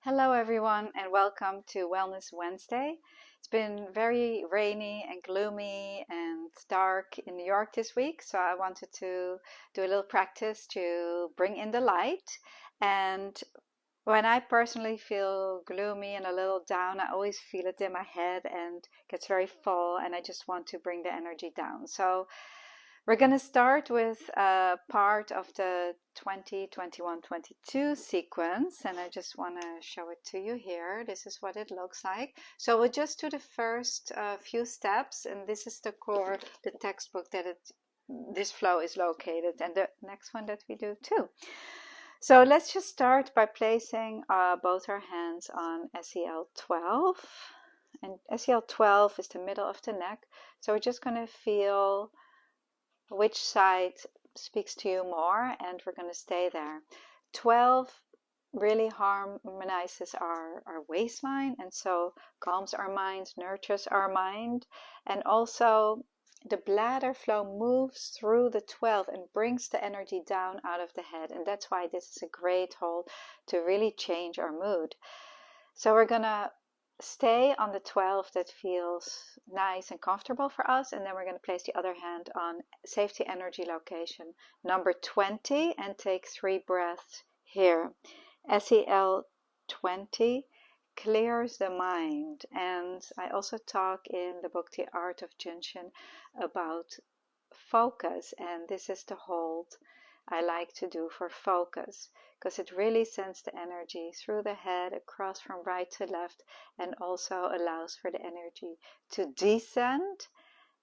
Hello, everyone, and welcome to Wellness Wednesday. It's been very rainy and gloomy and dark in New York this week, so I wanted to do a little practice to bring in the light. And when I personally feel gloomy and a little down, I always feel it in my head and gets very full, and I just want to bring the energy down. So we're going to start with part of the 20, 21, 22 sequence, and I just want to show it to you here. This is what it looks like. So we'll just do the first few steps, and this is the core, the textbook that this flow is located, and the next one that we do too. So let's just start by placing both our hands on SEL 12, and SEL 12 is the middle of the neck. So we're just going to feel which side speaks to you more, and we're going to stay there. 12 really harmonizes our waistline, and so calms our mind, nurtures our mind, and also the bladder flow moves through the 12 and brings the energy down out of the head, and that's why this is a great hold to really change our mood. So we're going to stay on the 12 that feels nice and comfortable for us, and then we're going to place the other hand on safety energy location number 20 and take 3 breaths here. SEL 20 clears the mind, and I also talk in the book The Art of Jinshin about focus, and this is the hold I like to do for focus, because it really sends the energy through the head across from right to left, and also allows for the energy to descend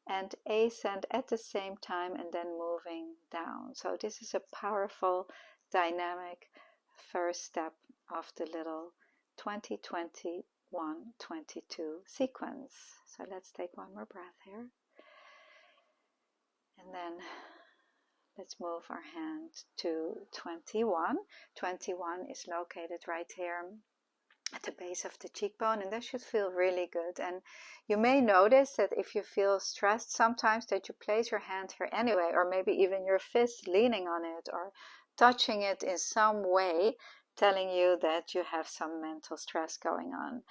and ascend at the same time, and then moving down. So this is a powerful, dynamic first step of the little 2021-22 sequence. So let's take one more breath here, and then let's move our hand to 21. 21 is located right here at the base of the cheekbone, and that should feel really good. And you may notice that if you feel stressed sometimes, that you place your hand here anyway, or maybe even your fist leaning on it or touching it in some way, telling you that you have some mental stress going on.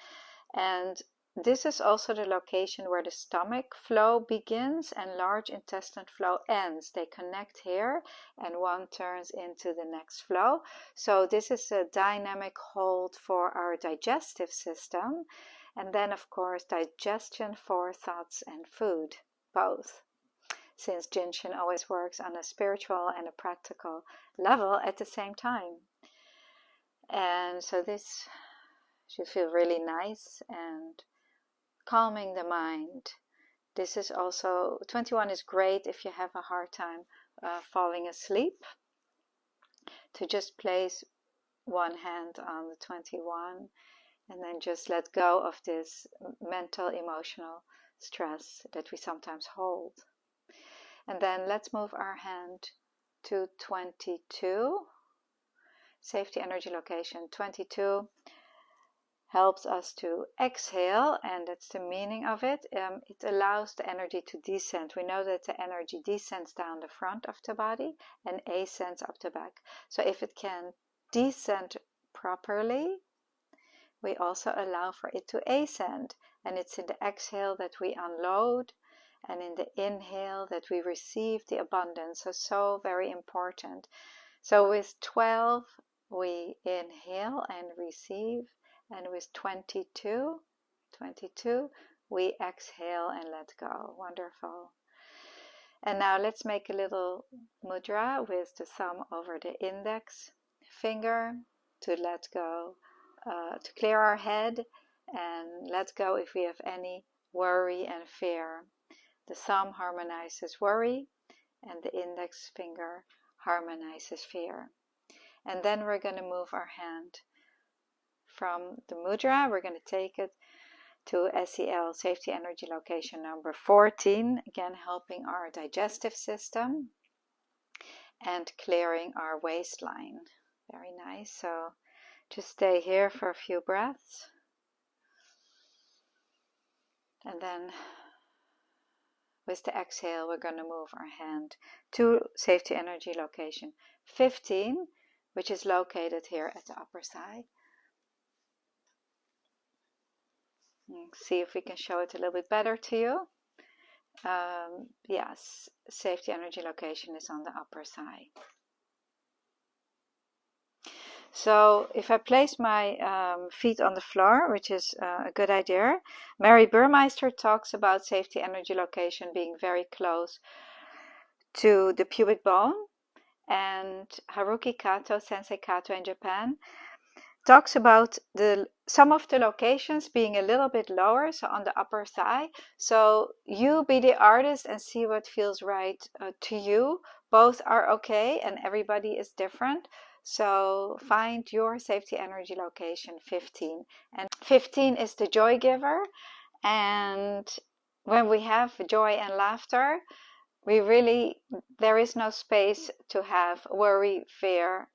And this is also the location where the stomach flow begins and large intestine flow ends. They connect here, and one turns into the next flow. So this is a dynamic hold for our digestive system. And then, of course, digestion for thoughts and food, both, since jinshin always works on a spiritual and a practical level at the same time. And so this should feel really nice and calming the mind. This is also, 21 is great if you have a hard time falling asleep, to just place one hand on the 21 and then just let go of this mental, emotional stress that we sometimes hold. And then let's move our hand to 22, safety energy location. 22 helps us to exhale, and that's the meaning of it. It allows the energy to descend. We know that the energy descends down the front of the body and ascends up the back. So if it can descend properly, we also allow for it to ascend. And it's in the exhale that we unload, and in the inhale that we receive the abundance. So very important. So with 12, we inhale and receive. And with 22, we exhale and let go. Wonderful. And now let's make a little mudra with the thumb over the index finger to let go, to clear our head and let go if we have any worry and fear. The thumb harmonizes worry, and the index finger harmonizes fear. And then we're going to move our hand from the mudra. We're going to take it to SEL, safety energy location number 14, again helping our digestive system and clearing our waistline. Very nice. So just stay here for a few breaths, and then with the exhale we're going to move our hand to safety energy location 15, which is located here at the upper side. See if we can show it a little bit better to you. Yes, safety energy location is on the upper thigh. So if I place my feet on the floor, which is a good idea, Mary Burmeister talks about safety energy location being very close to the pubic bone, and Haruki Kato, Sensei Kato in Japan, talks about some of the locations being a little bit lower, so on the upper thigh. So you be the artist and see what feels right to you. Both are okay, and everybody is different. So find your safety energy location 15. And 15 is the joy giver. And when we have joy and laughter, there is no space to have worry, fear,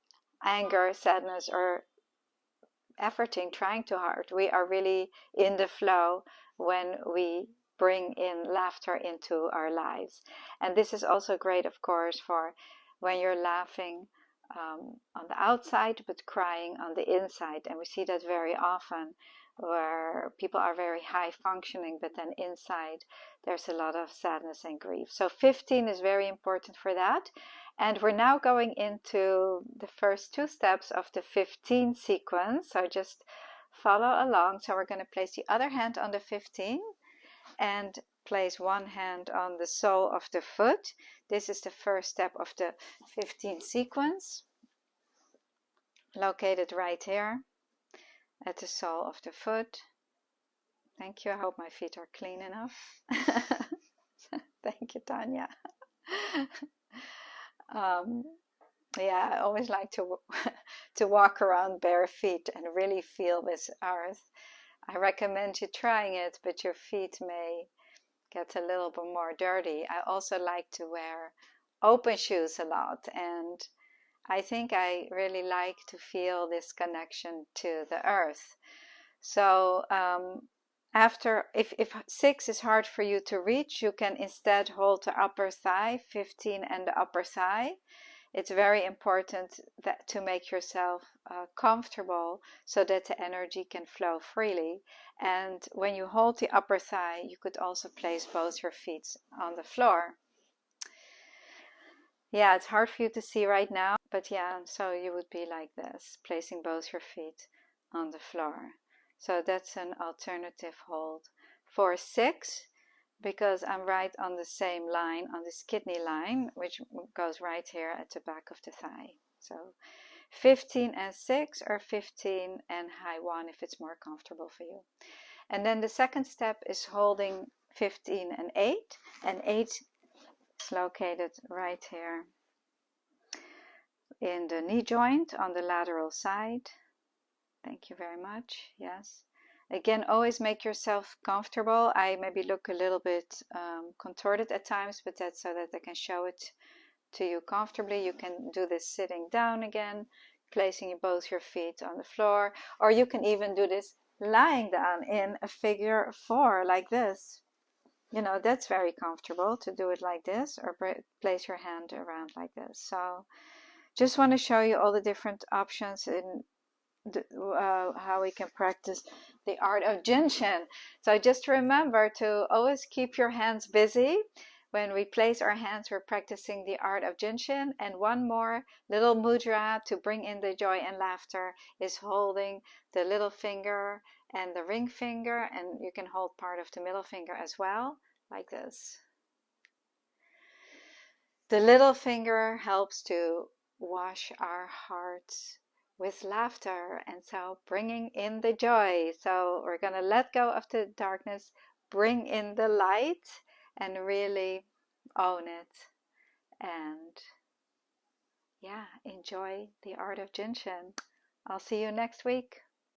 anger, sadness, or efforting, trying too hard. We are really in the flow when we bring in laughter into our lives. And this is also great, of course, for when you're laughing on the outside but crying on the inside. And we see that very often where people are very high functioning, but then inside there's a lot of sadness and grief. So 15 is very important for that. And we're now going into the first 2 steps of the 15 sequence. So just follow along. So we're going to place the other hand on the 15 and place one hand on the sole of the foot. This is the first step of the 15 sequence, located right here at the sole of the foot. Thank you. I hope my feet are clean enough. Thank you, Tanya. Yeah, I always like to walk around bare feet and really feel this earth. I recommend you trying it, but your feet may get a little bit more dirty. I also like to wear open shoes a lot, and I think I really like to feel this connection to the earth. So if 6 is hard for you to reach, you can instead hold the upper thigh, 15 and the upper thigh. It's very important to make yourself comfortable so that the energy can flow freely. And when you hold the upper thigh, you could also place both your feet on the floor. Yeah, it's hard for you to see right now, but yeah, so you would be like this, placing both your feet on the floor. So that's an alternative hold. For 6, because I'm right on the same line, on this kidney line, which goes right here at the back of the thigh. So 15 and 6, or 15 and high 1 if it's more comfortable for you. And then the second step is holding 15 and 8. And 8 is located right here in the knee joint on the lateral side. Thank you very much. Yes. Again, always make yourself comfortable. I maybe look a little bit contorted at times, but that's so that I can show it to you comfortably. You can do this sitting down again, placing both your feet on the floor, or you can even do this lying down in a figure 4 like this. You know, that's very comfortable to do it like this, or place your hand around like this. So just want to show you all the different options in how we can practice the art of jinshin. So just remember to always keep your hands busy. When we place our hands, we're practicing the art of jinshin. And one more little mudra to bring in the joy and laughter is holding the little finger and the ring finger, and you can hold part of the middle finger as well, like this. The little finger helps to wash our hearts with laughter, and so bringing in the joy. So we're going to let go of the darkness, bring in the light, and really own it. And yeah, enjoy the art of jinshin. I'll see you next week.